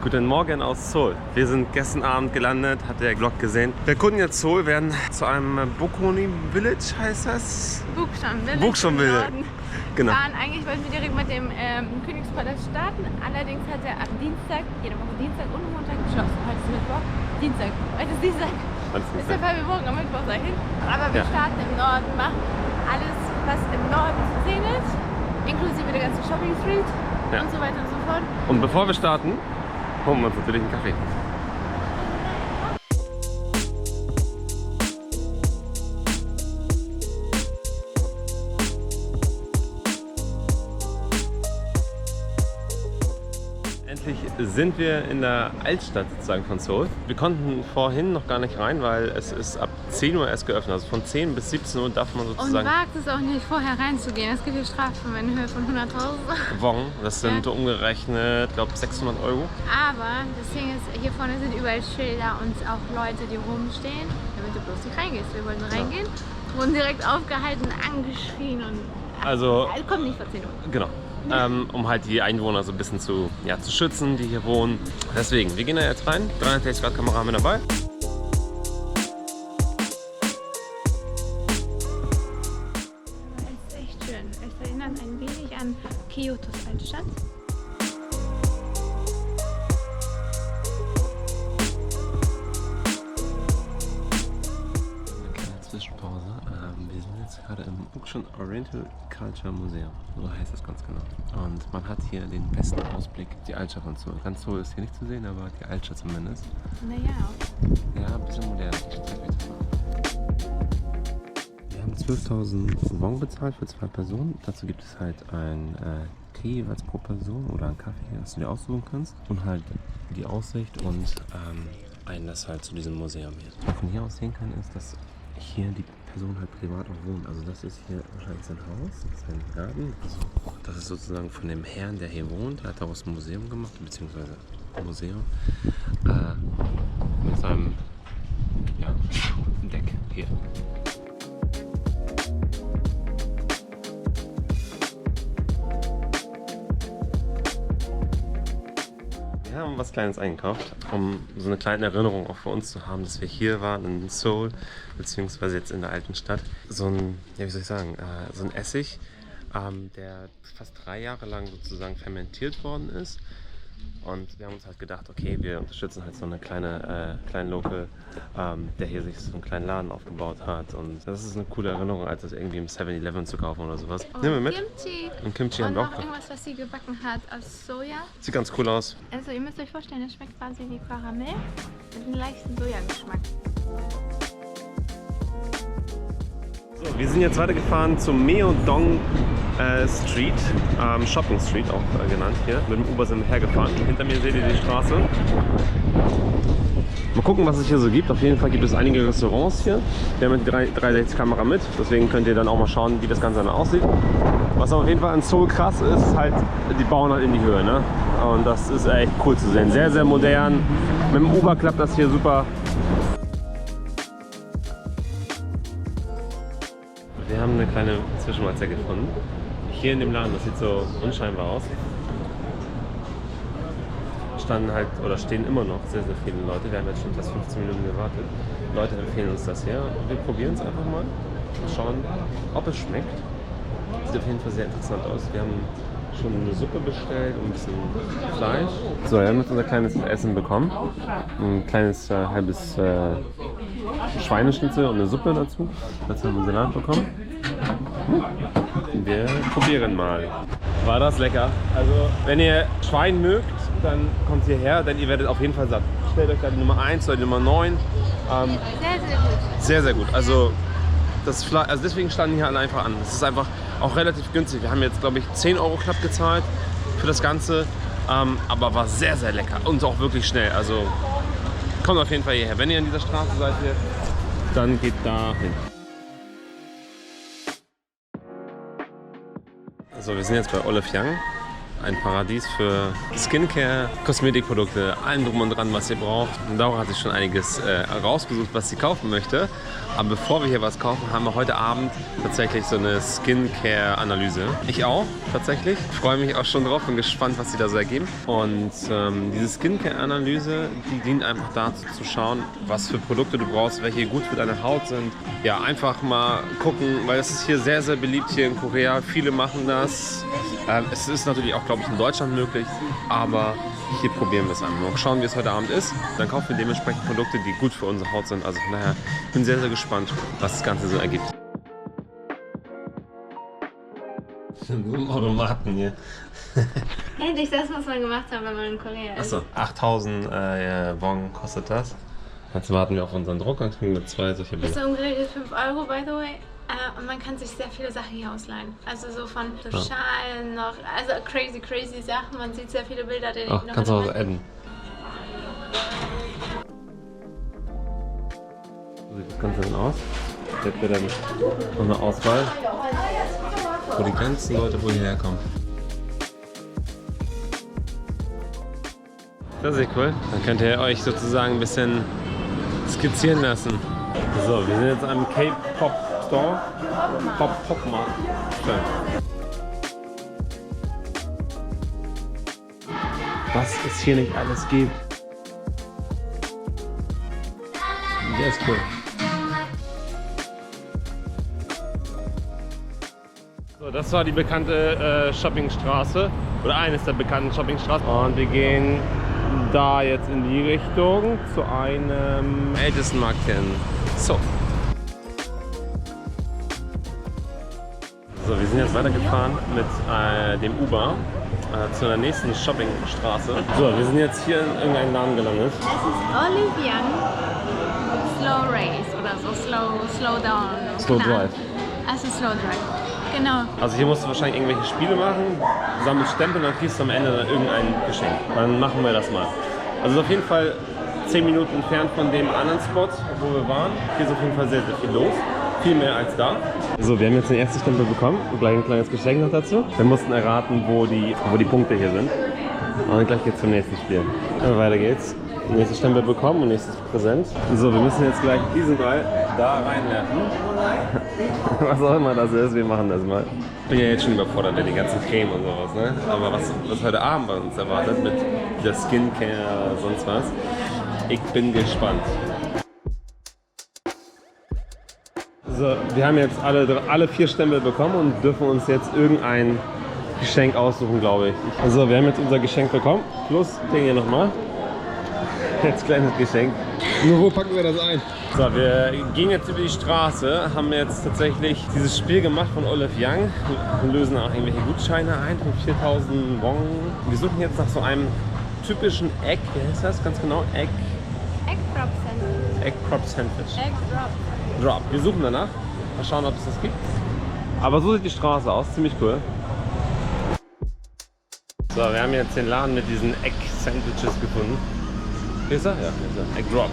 Guten Morgen aus Seoul. Wir sind gestern Abend gelandet, hat der Vlog gesehen. Wir konnten jetzt Seoul, werden zu einem Bokuni Village, heißt das? Bukchon Village. Bukchon Village. Genau. Eigentlich wollten wir direkt mit dem Königspalast starten. Allerdings hat er am Dienstag, jede Woche Dienstag und Montag geschlossen. Heute ist Mittwoch. Dienstag. Heute ist Dienstag. Ist der Fall, wir morgen am Mittwoch dahin. Aber wir starten im Norden, machen alles, was im Norden zu sehen ist. Inklusive der ganzen Shopping Street und so weiter und so fort. Und bevor wir starten, holen wir uns natürlich einen Kaffee. Endlich sind wir in der Altstadt sozusagen von Seoul. Wir konnten vorhin noch gar nicht rein, weil es ist ab 10 Uhr erst geöffnet. Also von 10 bis 17 Uhr darf man sozusagen... Und wagt es auch nicht, vorher reinzugehen. Es gibt hier Strafen in Höhe von 100.000. Won, das sind umgerechnet, glaube ich, 600 Euro. Aber das Ding ist, hier vorne sind überall Schilder und auch Leute, die rumstehen, damit du bloß nicht reingehst. Wir wollten reingehen, wurden direkt aufgehalten, angeschrien und... Also... Kommt nicht vor 10 Uhr. Genau. Um halt die Einwohner so ein bisschen zu schützen, die hier wohnen. Deswegen, wir gehen da jetzt rein. 360 Grad Kamera haben wir dabei. Es ist echt schön. Es erinnert ein wenig an Kyotos Altstadt. Zwischenpause. Wir sind jetzt gerade im Bukchon Oriental Culture Museum. So heißt das ganz genau. Und man hat hier den besten Ausblick, die Altstadt von Seoul. Ganz Seoul ist hier nicht zu sehen, aber die Altstadt zumindest. Naja. Ja, ein bisschen modern. Wir haben 12.000 Won bezahlt für 2 Personen. Dazu gibt es halt ein Tee jeweils pro Person oder einen Kaffee, das du dir aussuchen kannst. Und halt die Aussicht und Einlass halt zu diesem Museum hier. Was man von hier aus sehen kann, ist, dass hier die Person halt privat auch wohnt. Also das ist hier wahrscheinlich sein Haus, sein Garten. Also das ist sozusagen von dem Herrn, der hier wohnt. Er hat daraus ein Museum gemacht, beziehungsweise ein Museum mit seinem Deck hier. Wir haben was Kleines eingekauft, um so eine kleine Erinnerung auch für uns zu haben, dass wir hier waren in Seoul, beziehungsweise jetzt in der alten Stadt. So ein, wie soll ich sagen, so ein Essig, der fast 3 Jahre lang sozusagen fermentiert worden ist. Und wir haben uns halt gedacht, okay, wir unterstützen halt so eine kleine Local, der hier sich so einen kleinen Laden aufgebaut hat. Und das ist eine coole Erinnerung, als das irgendwie im 7-Eleven zu kaufen oder sowas. Nehmen wir mit. Kimchi. Und Kimchi haben und wir noch auch. irgendwas, was sie gebacken hat aus Soja. Sieht ganz cool aus. Also ihr müsst euch vorstellen, das schmeckt quasi wie Karamell mit einem leichten Sojageschmack. So, wir sind jetzt weitergefahren zum Myeongdong Street, Shopping Street auch genannt hier. Mit dem Uber sind wir hergefahren. Hinter mir seht ihr die Straße. Mal gucken, was es hier so gibt. Auf jeden Fall gibt es einige Restaurants hier. Wir haben die 360-Kamera mit, deswegen könnt ihr dann auch mal schauen, wie das Ganze dann aussieht. Was auf jeden Fall in Seoul krass ist, halt, die bauen halt in die Höhe, ne? Und das ist echt cool zu sehen. Sehr, sehr modern. Mit dem Uber klappt das hier super. Wir haben eine kleine Zwischenmahlzeit gefunden. Hier in dem Laden, das sieht so unscheinbar aus. Standen halt oder stehen immer noch sehr, sehr viele Leute. Wir haben jetzt schon fast 15 Minuten gewartet. Leute empfehlen uns das hier. Wir probieren es einfach mal. Schauen, ob es schmeckt. Sieht auf jeden Fall sehr interessant aus. Wir haben schon eine Suppe bestellt und ein bisschen Fleisch. So, wir haben jetzt unser kleines Essen bekommen. Ein kleines halbes Schweineschnitzel und eine Suppe dazu. Dazu haben wir Salat bekommen. Wir probieren mal. War das lecker? Also, wenn ihr Schwein mögt, dann kommt hierher, denn ihr werdet auf jeden Fall satt. Stellt euch da die Nummer 1 oder die Nummer 9. Sehr, sehr gut. Sehr, sehr gut. Also, also deswegen standen hier alle einfach an. Es ist einfach auch relativ günstig. Wir haben jetzt, glaube ich, 10 Euro knapp gezahlt für das Ganze. Aber war sehr, sehr lecker und auch wirklich schnell. Also kommt auf jeden Fall hierher. Wenn ihr an dieser Straße seid hier, dann geht da hin. So, wir sind jetzt bei Olive Young. ein Paradies für Skincare, Kosmetikprodukte, allem drum und dran, was ihr braucht. Und Laura hat sich schon einiges rausgesucht, was sie kaufen möchte. Aber bevor wir hier was kaufen, haben wir heute Abend tatsächlich so eine Skincare-Analyse. Ich auch, tatsächlich. Ich freue mich auch schon drauf, bin gespannt, was sie da so ergeben. Und diese Skincare-Analyse, die dient einfach dazu zu schauen, was für Produkte du brauchst, welche gut für deine Haut sind. Ja, einfach mal gucken, weil es ist hier sehr, sehr beliebt hier in Korea. Viele machen das. Es ist natürlich auch, glaube ich, in Deutschland möglich, aber hier probieren wir es einmal. Schauen, wie es heute Abend ist. Dann kaufen wir dementsprechend Produkte, die gut für unsere Haut sind. Also von daher, ich bin sehr, sehr gespannt, was das Ganze so ergibt. Automaten hier. Endlich das, was man gemacht hat, wenn man in Korea ist. Achso, 8000 Won kostet das. Jetzt warten wir auf unseren Drucker und kriegen wir 2 solche Bilder. Das ist umgerechnet 5 Euro, by the way. Und man kann sich sehr viele Sachen hier ausleihen. Also so von so Schalen noch, also crazy Sachen. Man sieht sehr viele Bilder, die noch kannst du auch adden. So sieht das Ganze dann aus. Jetzt wird dann noch eine Auswahl, wo die ganzen Leute wohl hierher kommen. Das ist cool. Dann könnt ihr euch sozusagen ein bisschen skizzieren lassen. So, wir sind jetzt am K-Pop Store. Pop-Markt. Was es hier nicht alles gibt. Der ist cool. So, das war die bekannte Shoppingstraße. Oder eines der bekannten Shoppingstraßen. Und wir gehen da jetzt in die Richtung zu einem ältesten Markt hier in Seoul. So, wir sind jetzt weitergefahren mit dem Uber zu der nächsten Shoppingstraße. So, wir sind jetzt hier in irgendeinem Laden gelandet. Es ist Olive Young Slow Race oder so, Slow Down. Slow Drive. Also Slow Drive, genau. Also hier musst du wahrscheinlich irgendwelche Spiele machen, sammelst Stempel und dann kriegst du am Ende dann irgendein Geschenk. Dann machen wir das mal. Also auf jeden Fall 10 Minuten entfernt von dem anderen Spot, wo wir waren. Hier ist auf jeden Fall sehr, sehr viel los. Viel mehr als da. So, wir haben jetzt den ersten Stempel bekommen und gleich ein kleines Geschenk noch dazu. Wir mussten erraten, wo die Punkte hier sind. Und gleich geht's zum nächsten Spiel. Also weiter geht's. Nächstes Stempel bekommen und nächstes Präsent. So, wir müssen jetzt gleich diesen Ball da reinwerfen. Was auch immer das ist, wir machen das mal. Ich bin ja jetzt schon überfordert mit den ganzen Creme und sowas, ne? Aber was heute Abend bei uns erwartet mit der Skincare, sonst was. Ich bin gespannt. So, wir haben jetzt alle 4 Stempel bekommen und dürfen uns jetzt irgendein Geschenk aussuchen, glaube ich. Also, wir haben jetzt unser Geschenk bekommen. Plus, den hier nochmal. Jetzt kleines Geschenk. Nur wo packen wir das ein? So, wir gehen jetzt über die Straße, haben jetzt tatsächlich dieses Spiel gemacht von Olive Young. Wir lösen auch irgendwelche Gutscheine ein von 4000 Won. Wir suchen jetzt nach so einem typischen Egg, wie heißt das ganz genau? Egg Drop Sandwich. Egg Drop Sandwich. Egg Drop. Drop. Wir suchen danach. Mal schauen, ob es das gibt. Aber so sieht die Straße aus, ziemlich cool. So, wir haben jetzt den Laden mit diesen Egg Sandwiches gefunden. Hier ist er? Ja, hier ist er. Egg Drop.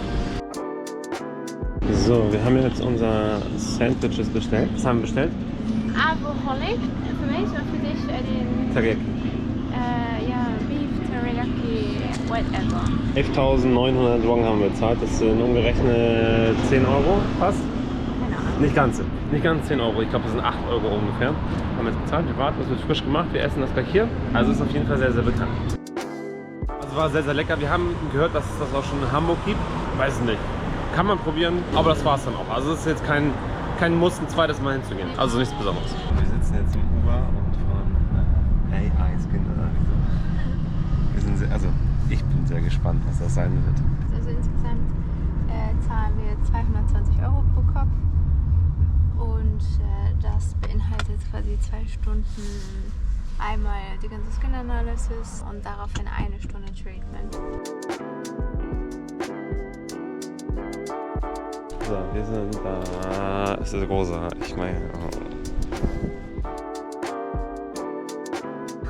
So, wir haben jetzt unser Sandwiches bestellt. Was haben wir bestellt? Avoholic für mich und für dich den Teriyaki. ja, Beef Teriyaki whatever. 11.900 Won haben wir bezahlt. Das sind umgerechnet 10 Euro fast. Keine Ahnung. Nicht ganz 10 Euro. Ich glaube, das sind 8 Euro ungefähr. Haben wir jetzt bezahlt. Wir warten, es wird frisch gemacht. Wir essen das gleich hier. Also ist auf jeden Fall sehr, sehr bekannt. Es war sehr, sehr lecker. Wir haben gehört, dass es das auch schon in Hamburg gibt. Weiß es nicht. Kann man probieren, aber das war es dann auch. Also es ist jetzt kein Muss, ein zweites Mal hinzugehen. Also nichts Besonderes. Wir sitzen jetzt im Uber und fahren AI-Skin. Also ich bin sehr gespannt, was das sein wird. Also insgesamt zahlen wir 220 Euro pro Kopf und das beinhaltet quasi 2 Stunden einmal die ganze Skin Analysis und daraufhin 1 Stunde Treatment. So, wir sind da. Es ist rosa. Ich meine. Oh.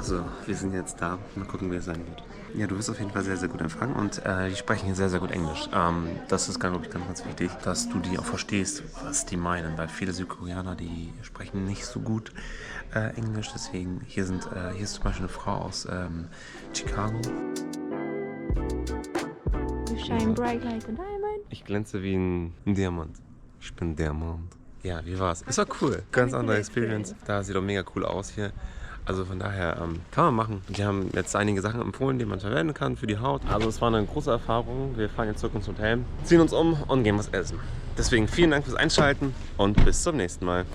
So, wir sind jetzt da. Mal gucken, wie es sein wird. Ja, du wirst auf jeden Fall sehr, sehr gut empfangen und die sprechen hier sehr, sehr gut Englisch. Das ist, glaube ich, ganz, ganz wichtig, dass du die auch verstehst, was die meinen, weil viele Südkoreaner, die sprechen nicht so gut Englisch. Deswegen, hier ist zum Beispiel eine Frau aus Chicago. You shine bright like a diamond. Ich glänze wie ein Diamant. Ich bin Diamant. Ja, wie war's? Ist doch cool. Ganz andere Experience. Da sieht doch mega cool aus hier. Also von daher kann man machen. Die haben jetzt einige Sachen empfohlen, die man verwenden kann für die Haut. Also es war eine große Erfahrung. Wir fahren jetzt zurück ins Hotel, ziehen uns um und gehen was essen. Deswegen vielen Dank fürs Einschalten und bis zum nächsten Mal.